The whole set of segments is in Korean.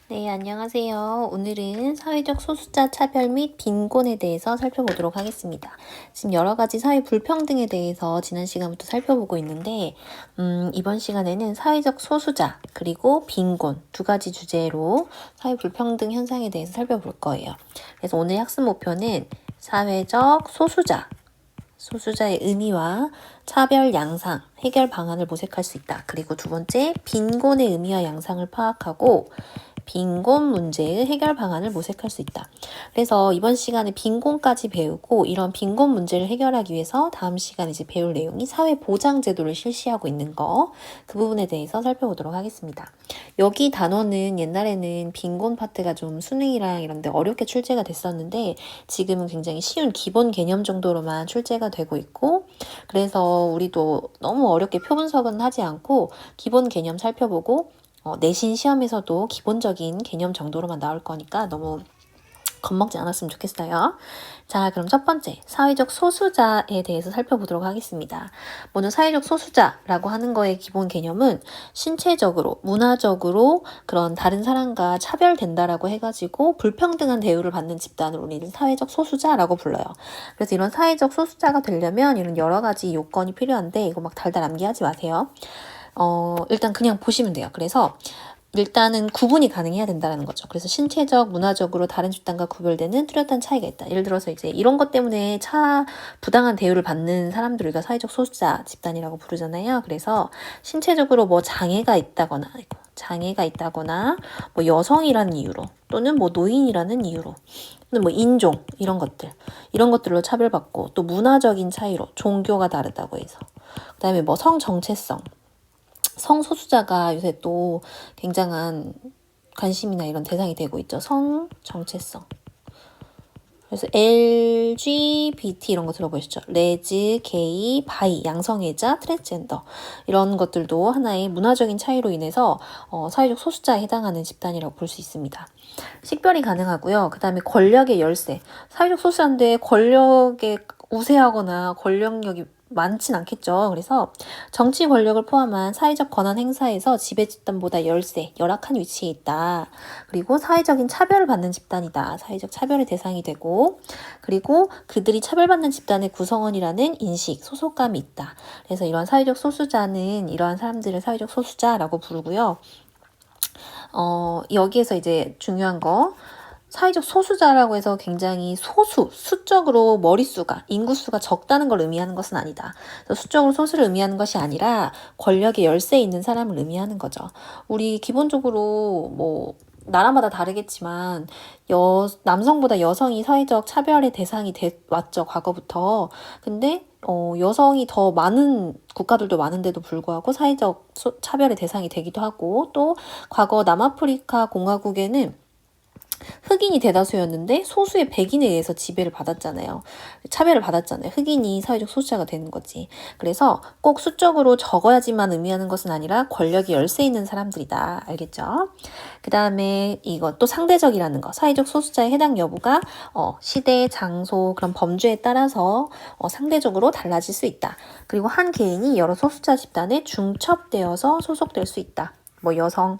네, 안녕하세요. 오늘은 사회적 소수자 차별 및 빈곤에 대해서 살펴보도록 하겠습니다. 지금 여러 가지 사회 불평등에 대해서 지난 시간부터 살펴보고 있는데, 이번 시간에는 사회적 소수자, 그리고 빈곤 두 가지 주제로 사회 불평등 현상에 대해서 살펴볼 거예요. 그래서 오늘 학습 목표는 사회적 소수자의 의미와 차별 양상, 해결 방안을 모색할 수 있다. 그리고 두 번째, 빈곤의 의미와 양상을 파악하고 빈곤 문제의 해결 방안을 모색할 수 있다. 그래서 이번 시간에 빈곤까지 배우고 이런 빈곤 문제를 해결하기 위해서 다음 시간에 이제 배울 내용이 사회보장제도를 실시하고 있는 거, 그 부분에 대해서 살펴보도록 하겠습니다. 여기 단어는 옛날에는 빈곤 파트가 좀 수능이랑 이런 데 어렵게 출제가 됐었는데 지금은 굉장히 쉬운 기본 개념 정도로만 출제가 되고 있고, 그래서 우리도 너무 어렵게 표 분석은 하지 않고 기본 개념 살펴보고 내신 시험에서도 기본적인 개념 정도로만 나올 거니까 너무 겁먹지 않았으면 좋겠어요. 자, 그럼 첫 번째, 사회적 소수자에 대해서 살펴보도록 하겠습니다. 먼저 사회적 소수자라고 하는 거의 기본 개념은 신체적으로, 문화적으로 그런 다른 사람과 차별된다라고 해가지고 불평등한 대우를 받는 집단을 우리는 사회적 소수자라고 불러요. 그래서 이런 사회적 소수자가 되려면 이런 여러 가지 요건이 필요한데 이거 막 달달 암기하지 마세요. 일단 그냥 보시면 돼요. 그래서 일단은 구분이 가능해야 된다는 거죠. 그래서 신체적, 문화적으로 다른 집단과 구별되는 뚜렷한 차이가 있다. 예를 들어서 이제 이런 것 때문에 부당한 대우를 받는 사람들을 우리가 사회적 소수자 집단이라고 부르잖아요. 그래서 신체적으로 뭐 장애가 있다거나, 뭐 여성이라는 이유로, 또는 뭐 노인이라는 이유로, 또는 뭐 인종, 이런 것들로 차별받고, 또 문화적인 차이로, 종교가 다르다고 해서. 그 다음에 뭐 성정체성, 성소수자가 요새 또 굉장한 관심이나 이런 대상이 되고 있죠. 성 정체성. 그래서 LGBT 이런 거 들어보셨죠? 레즈, 게이, 바이, 양성애자, 트랜스젠더 이런 것들도 하나의 문화적인 차이로 인해서 사회적 소수자에 해당하는 집단이라고 볼 수 있습니다. 식별이 가능하고요. 그 다음에 권력의 열세. 사회적 소수자인데 권력에 우세하거나 권력력이 많진 않겠죠. 그래서 정치 권력을 포함한 사회적 권한 행사에서 지배 집단보다 열악한 위치에 있다. 그리고 사회적인 차별을 받는 집단이다. 사회적 차별의 대상이 되고, 그리고 그들이 차별받는 집단의 구성원이라는 인식, 소속감이 있다. 그래서 이런 사회적 소수자는 이러한 사람들을 사회적 소수자라고 부르고요. 여기에서 이제 중요한 거, 사회적 소수자라고 해서 굉장히 수적으로 인구수가 적다는 걸 의미하는 것은 아니다. 수적으로 소수를 의미하는 것이 아니라 권력의 열세에 있는 사람을 의미하는 거죠. 우리 기본적으로 뭐 나라마다 다르겠지만 남성보다 여성이 사회적 차별의 대상이 왔죠, 과거부터. 근데 여성이 더 많은 국가들도 많은데도 불구하고 사회적 차별의 대상이 되기도 하고, 또 과거 남아프리카 공화국에는 흑인이 대다수였는데 소수의 백인에 의해서 차별을 받았잖아요. 흑인이 사회적 소수자가 되는 거지. 그래서 꼭 수적으로 적어야지만 의미하는 것은 아니라 권력이 열세 있는 사람들이다. 알겠죠? 그 다음에 이것도 상대적이라는 거. 사회적 소수자의 해당 여부가 시대, 장소, 그런 범주에 따라서 상대적으로 달라질 수 있다. 그리고 한 개인이 여러 소수자 집단에 중첩되어서 소속될 수 있다. 뭐 여성,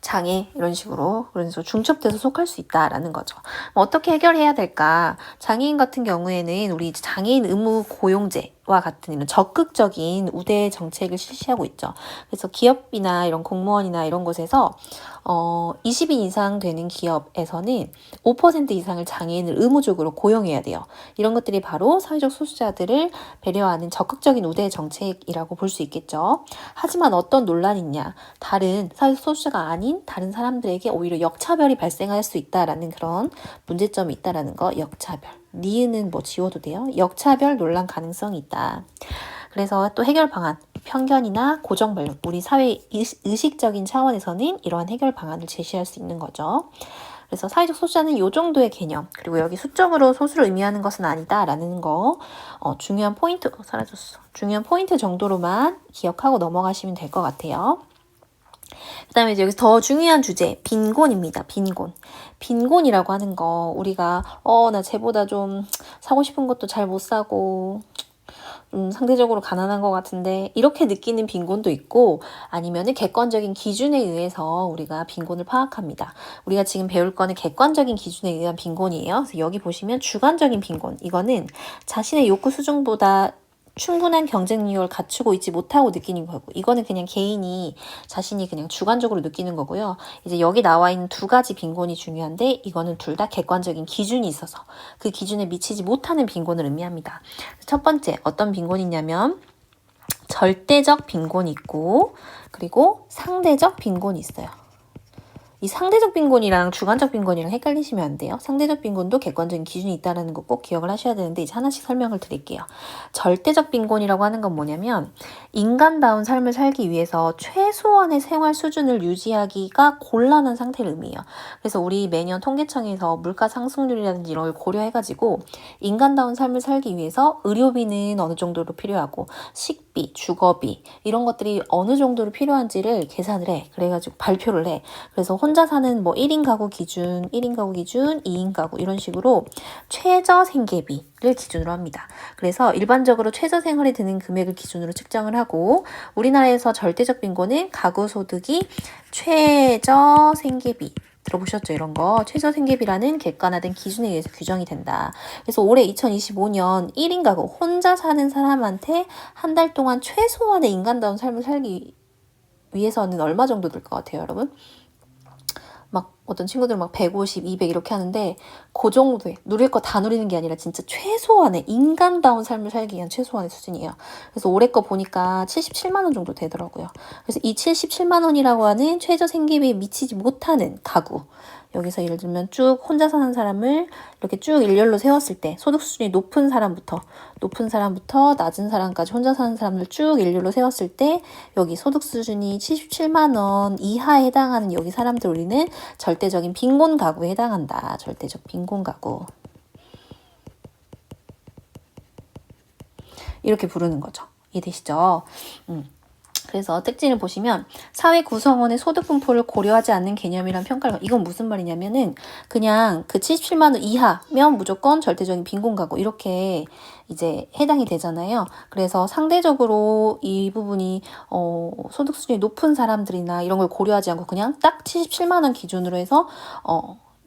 장애 이런 식으로, 그래서 중첩돼서 속할 수 있다라는 거죠. 어떻게 해결해야 될까? 장애인 같은 경우에는 우리 장애인 의무 고용제와 같은 이런 적극적인 우대 정책을 실시하고 있죠. 그래서 기업이나 이런 공무원이나 이런 곳에서 20인 이상 되는 기업에서는 5% 이상을 장애인을 의무적으로 고용해야 돼요. 이런 것들이 바로 사회적 소수자들을 배려하는 적극적인 우대 정책이라고 볼 수 있겠죠. 하지만 어떤 논란이 있냐? 다른 사회적 소수자가 아닌 다른 사람들에게 오히려 역차별이 발생할 수 있다라는 그런 문제점이 있다라는 거. 역차별. 니은은 뭐 지워도 돼요. 역차별 논란 가능성이 있다. 그래서 또 해결 방안, 편견이나 고정관념, 우리 사회 의식적인 차원에서는 이러한 해결 방안을 제시할 수 있는 거죠. 그래서 사회적 소수자는 이 정도의 개념, 그리고 여기 수적으로 소수를 의미하는 것은 아니다라는 거, 중요한 포인트 정도로만 기억하고 넘어가시면 될 것 같아요. 그 다음에 여기서 더 중요한 주제, 빈곤입니다. 빈곤이라고 하는 거, 우리가 나 쟤보다 좀 사고 싶은 것도 잘 못 사고 상대적으로 가난한 것 같은데 이렇게 느끼는 빈곤도 있고 아니면은 객관적인 기준에 의해서 우리가 빈곤을 파악합니다. 우리가 지금 배울 거는 객관적인 기준에 의한 빈곤이에요. 그래서 여기 보시면 주관적인 빈곤. 이거는 자신의 욕구 수준보다 충분한 경쟁력을 갖추고 있지 못하고 느끼는 거고 이거는 그냥 개인이 자신이 그냥 주관적으로 느끼는 거고요. 이제 여기 나와 있는 두 가지 빈곤이 중요한데 이거는 둘 다 객관적인 기준이 있어서 그 기준에 미치지 못하는 빈곤을 의미합니다. 첫 번째 어떤 빈곤이 있냐면 절대적 빈곤이 있고 그리고 상대적 빈곤이 있어요. 이 상대적 빈곤이랑 주관적 빈곤이랑 헷갈리시면 안 돼요. 상대적 빈곤도 객관적인 기준이 있다는 거 꼭 기억을 하셔야 되는데 이제 하나씩 설명을 드릴게요. 절대적 빈곤이라고 하는 건 뭐냐면 인간다운 삶을 살기 위해서 최소한의 생활 수준을 유지하기가 곤란한 상태를 의미해요. 그래서 우리 매년 통계청에서 물가 상승률이라든지 이런 걸 고려해가지고 인간다운 삶을 살기 위해서 의료비는 어느 정도로 필요하고 식비, 주거비 이런 것들이 어느 정도로 필요한지를 계산을 해. 그래가지고 발표를 해. 그래서 혼자 사는 뭐 1인 가구 기준, 1인 가구 기준, 2인 가구 이런 식으로 최저 생계비를 기준으로 합니다. 그래서 일반적으로 최저 생활에 드는 금액을 기준으로 측정을 하고 우리나라에서 절대적 빈곤은 가구 소득이 최저 생계비 들어보셨죠? 이런 거. 최저 생계비라는 객관화된 기준에 의해서 규정이 된다. 그래서 올해 2025년 1인 가구 혼자 사는 사람한테 한 달 동안 최소한의 인간다운 삶을 살기 위해서는 얼마 정도 들 것 같아요, 여러분? 막 어떤 친구들은 막 150, 200 이렇게 하는데 그 정도에 누릴 거 다 누리는 게 아니라 진짜 최소한의 인간다운 삶을 살기 위한 최소한의 수준이에요. 그래서 올해 거 보니까 77만 원 정도 되더라고요. 그래서 이 77만 원이라고 하는 최저 생계비에 미치지 못하는 가구 여기서 예를 들면 쭉 혼자 사는 사람을 이렇게 쭉 일렬로 세웠을 때 소득 수준이 높은 사람부터 낮은 사람까지 혼자 사는 사람들 쭉 일렬로 세웠을 때 여기 소득 수준이 77만 원 이하에 해당하는 여기 사람들 우리는 절대적인 빈곤 가구에 해당한다. 절대적 빈곤 가구. 이렇게 부르는 거죠. 이해되시죠? 그래서 특징을 보시면 사회 구성원의 소득 분포를 고려하지 않는 개념이란 평가를 이건 무슨 말이냐면은 그냥 그 77만 원 이하면 무조건 절대적인 빈곤 가구 이렇게 이제 해당이 되잖아요. 그래서 상대적으로 이 부분이 소득 수준이 높은 사람들이나 이런 걸 고려하지 않고 그냥 딱 77만 원 기준으로 해서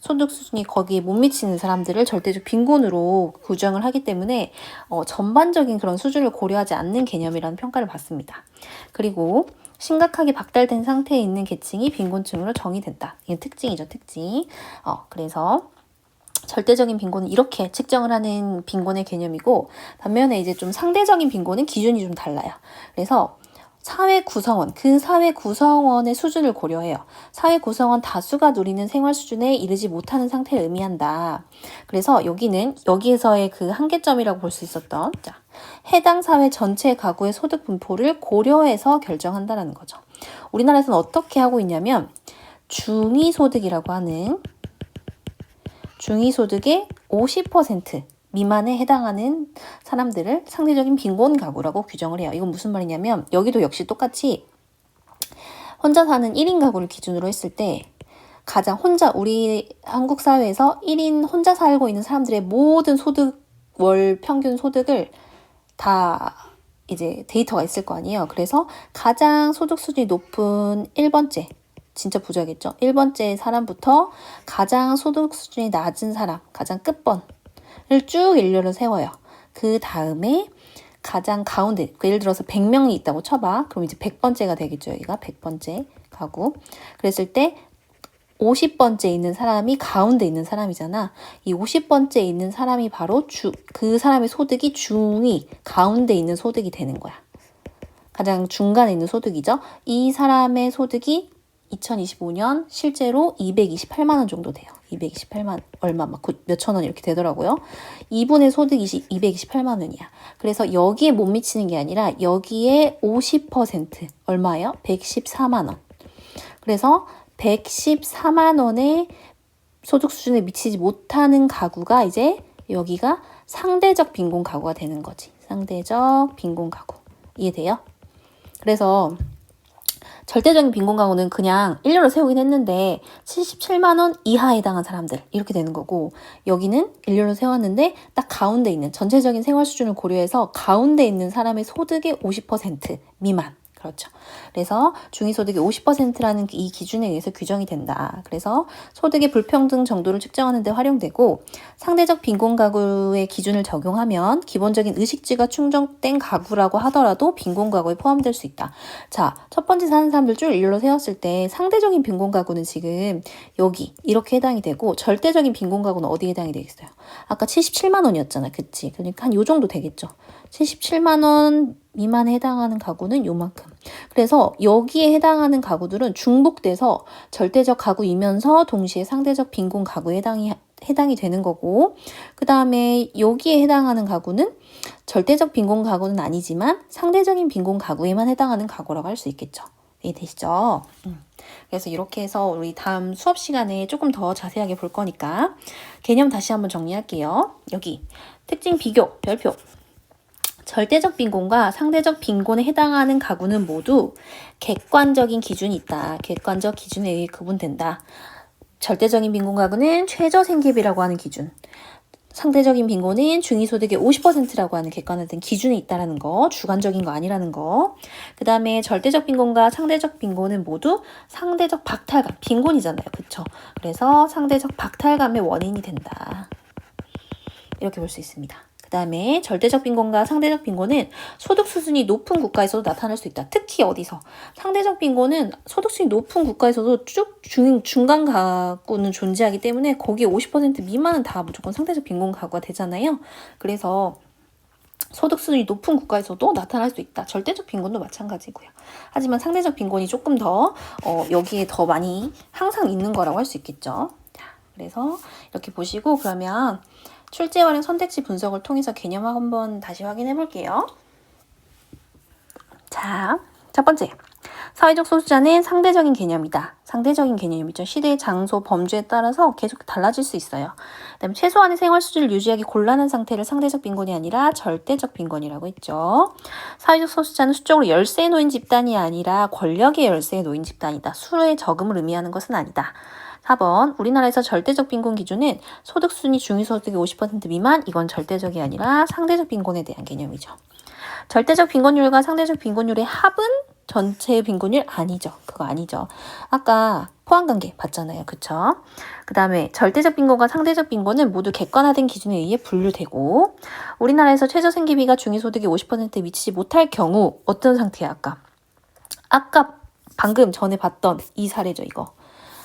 소득 수준이 거기에 못 미치는 사람들을 절대적 빈곤으로 규정을 하기 때문에 전반적인 그런 수준을 고려하지 않는 개념이라는 평가를 받습니다. 그리고 심각하게 박달된 상태에 있는 계층이 빈곤층으로 정의된다. 이게 특징이죠, 특징. 그래서 절대적인 빈곤은 이렇게 측정을 하는 빈곤의 개념이고 반면에 이제 좀 상대적인 빈곤은 기준이 좀 달라요. 그래서 사회 구성원, 그 사회 구성원의 수준을 고려해요. 사회 구성원 다수가 누리는 생활 수준에 이르지 못하는 상태를 의미한다. 그래서 여기에서의 그 한계점이라고 볼 수 있었던 해당 사회 전체 가구의 소득 분포를 고려해서 결정한다는 거죠. 우리나라에서는 어떻게 하고 있냐면 중위소득이라고 하는 중위소득의 50% 미만에 해당하는 사람들을 상대적인 빈곤 가구라고 규정을 해요. 이건 무슨 말이냐면 여기도 역시 똑같이 혼자 사는 1인 가구를 기준으로 했을 때 가장 우리 한국 사회에서 1인 혼자 살고 있는 사람들의 모든 월 평균 소득을 다 이제 데이터가 있을 거 아니에요. 그래서 가장 소득 수준이 높은 1번째 진짜 부자겠죠. 1번째 사람부터 가장 소득 수준이 낮은 사람, 가장 끝번을 쭉 일렬로 세워요. 그 다음에 가장 가운데, 예를 들어서 100명이 있다고 쳐봐. 그럼 이제 100번째가 되겠죠. 여기가 100번째 가구. 그랬을 때 50번째 있는 사람이 가운데 있는 사람이잖아. 이 50번째 있는 사람이 바로 그 사람의 소득이 중위, 가운데 있는 소득이 되는 거야. 가장 중간에 있는 소득이죠. 이 사람의 소득이 2025년 실제로 228만 원 정도 돼요. 228만 얼마 막 몇천 원 이렇게 되더라고요. 이분의 소득이 228만 원이야. 그래서 여기에 못 미치는 게 아니라 여기에 50% 얼마예요? 114만 원. 그래서 114만 원의 소득 수준에 미치지 못하는 가구가 이제 여기가 상대적 빈곤 가구가 되는 거지. 상대적 빈곤 가구. 이해돼요? 그래서 절대적인 빈곤가구는 그냥 일렬로 세우긴 했는데 77만 원 이하에 해당한 사람들 이렇게 되는 거고, 여기는 일렬로 세웠는데 딱 가운데 있는 전체적인 생활 수준을 고려해서 가운데 있는 사람의 소득의 50% 미만. 그렇죠. 그래서 중위소득이 50%라는 이 기준에 의해서 규정이 된다. 그래서 소득의 불평등 정도를 측정하는 데 활용되고, 상대적 빈곤 가구의 기준을 적용하면 기본적인 의식주가 충족된 가구라고 하더라도 빈곤 가구에 포함될 수 있다. 자, 첫 번째 사는 사람들 줄 일렬로 세웠을 때 상대적인 빈곤 가구는 지금 여기 이렇게 해당이 되고, 절대적인 빈곤 가구는 어디에 해당이 되겠어요? 아까 77만 원이었잖아. 그치? 그러니까 한 요 정도 되겠죠. 77만 원 미만에 해당하는 가구는 요만큼. 그래서 여기에 해당하는 가구들은 중복돼서 절대적 가구이면서 동시에 상대적 빈곤 가구에 해당이 되는 거고, 그 다음에 여기에 해당하는 가구는 절대적 빈곤 가구는 아니지만 상대적인 빈곤 가구에만 해당하는 가구라고 할 수 있겠죠. 이해되시죠? 그래서 이렇게 해서 우리 다음 수업 시간에 조금 더 자세하게 볼 거니까 개념 다시 한번 정리할게요. 여기 특징 비교 별표. 절대적 빈곤과 상대적 빈곤에 해당하는 가구는 모두 객관적인 기준이 있다. 객관적 기준에 의해 구분된다. 절대적인 빈곤 가구는 최저생계비라고 하는 기준, 상대적인 빈곤은 중위소득의 50%라고 하는 객관화된 기준이 있다는 거, 주관적인 거 아니라는 거. 그 다음에 절대적 빈곤과 상대적 빈곤은 모두 상대적 박탈감, 빈곤이잖아요. 그쵸? 그래서 상대적 박탈감의 원인이 된다. 이렇게 볼 수 있습니다. 그 다음에 절대적 빈곤과 상대적 빈곤은 소득 수준이 높은 국가에서도 나타날 수 있다. 특히 어디서? 상대적 빈곤은 소득 수준이 높은 국가에서도 쭉 중간 가구는 존재하기 때문에 거기에 50% 미만은 다 무조건 상대적 빈곤 가구가 되잖아요. 그래서 소득 수준이 높은 국가에서도 나타날 수 있다. 절대적 빈곤도 마찬가지고요. 하지만 상대적 빈곤이 조금 더 여기에 더 많이 항상 있는 거라고 할 수 있겠죠. 자, 그래서 이렇게 보시고, 그러면 출제 활용 선택지 분석을 통해서 개념 한번 다시 확인해 볼게요. 자, 첫 번째. 사회적 소수자는 상대적인 개념이다. 상대적인 개념이죠. 시대, 장소, 범주에 따라서 계속 달라질 수 있어요. 그다음에 최소한의 생활 수준을 유지하기 곤란한 상태를 상대적 빈곤이 아니라 절대적 빈곤이라고 했죠. 사회적 소수자는 수적으로 열세에 놓인 집단이 아니라 권력의 열세에 놓인 집단이다. 수의 적음을 의미하는 것은 아니다. 4번, 우리나라에서 절대적 빈곤 기준은 소득 수준이 중위소득의 50% 미만, 이건 절대적이 아니라 상대적 빈곤에 대한 개념이죠. 절대적 빈곤율과 상대적 빈곤율의 합은 전체 빈곤율 아니죠. 그거 아니죠. 아까 포함관계 봤잖아요. 그쵸? 그 다음에 절대적 빈곤과 상대적 빈곤은 모두 객관화된 기준에 의해 분류되고, 우리나라에서 최저생계비가 중위소득의 50%에 미치지 못할 경우 어떤 상태야? 아까 방금 전에 봤던 이 사례죠. 이거.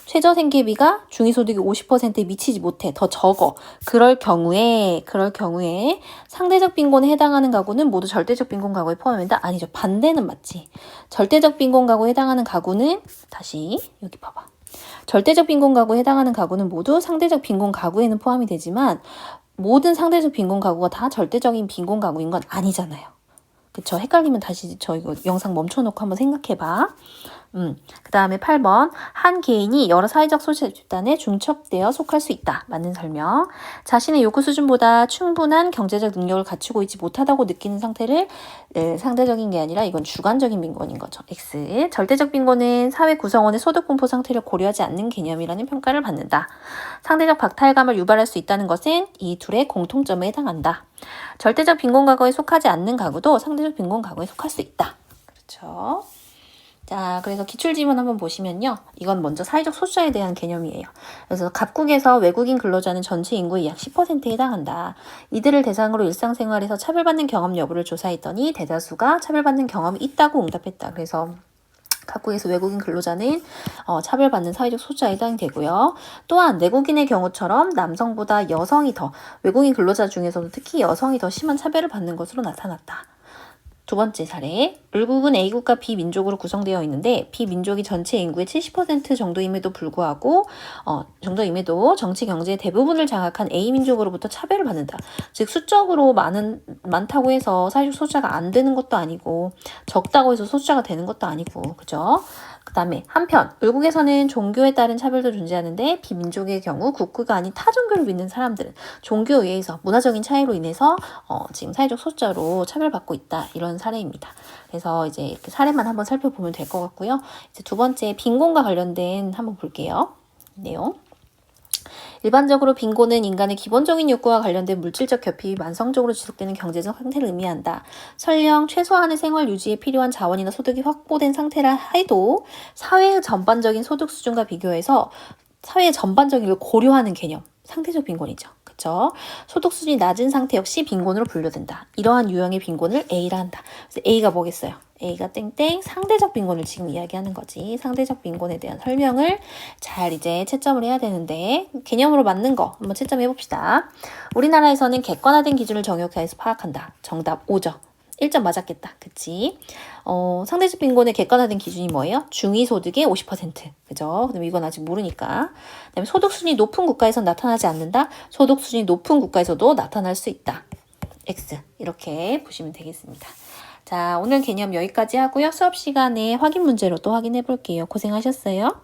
최저생계비가 중위소득의 50%에 미치지 못해, 더 적어. 그럴 경우에 상대적 빈곤에 해당하는 가구는 모두 절대적 빈곤 가구에 포함된다? 아니죠. 반대는 맞지. 절대적 빈곤 가구에 해당하는 가구는, 다시 여기 봐봐. 절대적 빈곤 가구에 해당하는 가구는 모두 상대적 빈곤 가구에는 포함이 되지만 모든 상대적 빈곤 가구가 다 절대적인 빈곤 가구인 건 아니잖아요. 그쵸? 헷갈리면 다시 저 이거 영상 멈춰놓고 한번 생각해봐. 그 다음에 8번. 한 개인이 여러 사회적 소수 집단에 중첩되어 속할 수 있다. 맞는 설명. 자신의 요구 수준보다 충분한 경제적 능력을 갖추고 있지 못하다고 느끼는 상태를 상대적인 게 아니라 이건 주관적인 빈곤인 거죠. X. 절대적 빈곤은 사회 구성원의 소득 분포 상태를 고려하지 않는 개념이라는 평가를 받는다. 상대적 박탈감을 유발할 수 있다는 것은 이 둘의 공통점에 해당한다. 절대적 빈곤 가구에 속하지 않는 가구도 상대적 빈곤 가구에 속할 수 있다. 그렇죠? 자, 그래서 기출지문 한번 보시면요. 이건 먼저 사회적 소수자에 대한 개념이에요. 그래서 각국에서 외국인 근로자는 전체 인구의 약 10%에 해당한다. 이들을 대상으로 일상생활에서 차별받는 경험 여부를 조사했더니 대다수가 차별받는 경험이 있다고 응답했다. 그래서 각국에서 외국인 근로자는 차별받는 사회적 소수자에 해당이 되고요. 또한 내국인의 경우처럼 남성보다 여성이 더, 외국인 근로자 중에서도 특히 여성이 더 심한 차별을 받는 것으로 나타났다. 두 번째 사례, 울국은 A국과 B민족으로 구성되어 있는데 B민족이 전체 인구의 70% 정도임에도 불구하고 정도임에도 정치 경제의 대부분을 장악한 A민족으로부터 차별을 받는다. 즉 수적으로 많다고 해서 사회적 소수자가 안 되는 것도 아니고 적다고 해서 소수자가 되는 것도 아니고, 그죠? 그 다음에 한편 울국에서는 종교에 따른 차별도 존재하는데 비민족의 경우 국구가 아닌 타 종교를 믿는 사람들은 종교에 의해서 문화적인 차이로 인해서 지금 사회적 소수자로 차별받고 있다. 이런 사례입니다. 그래서 이제 이렇게 사례만 한번 살펴보면 될 것 같고요. 이제 두 번째 빈곤과 관련된 한번 볼게요. 내용. 일반적으로 빈곤은 인간의 기본적인 욕구와 관련된 물질적 결핍이 만성적으로 지속되는 경제적 상태를 의미한다. 설령 최소한의 생활 유지에 필요한 자원이나 소득이 확보된 상태라 해도 사회의 전반적인 소득 수준과 비교해서 사회의 전반적인 걸 고려하는 개념, 상대적 빈곤이죠. 그쵸? 소득 수준이 낮은 상태 역시 빈곤으로 분류된다. 이러한 유형의 빈곤을 A라 한다. 그래서 A가 뭐겠어요? A가 땡땡 상대적 빈곤을 지금 이야기하는 거지. 상대적 빈곤에 대한 설명을 잘 이제 채점을 해야 되는데 개념으로 맞는 거 한번 채점해 봅시다. 우리나라에서는 객관화된 기준을 정욕해서 파악한다. 정답 5점. 1점 맞았겠다. 그치? 상대적 빈곤의 객관화된 기준이 뭐예요? 중위소득의 50%. 그죠? 그럼 이건 아직 모르니까. 그 다음에 소득 수준이 높은 국가에서는 나타나지 않는다. 소득 수준이 높은 국가에서도 나타날 수 있다. X. 이렇게 보시면 되겠습니다. 자, 오늘 개념 여기까지 하고요. 수업 시간에 확인 문제로 또 확인해 볼게요. 고생하셨어요.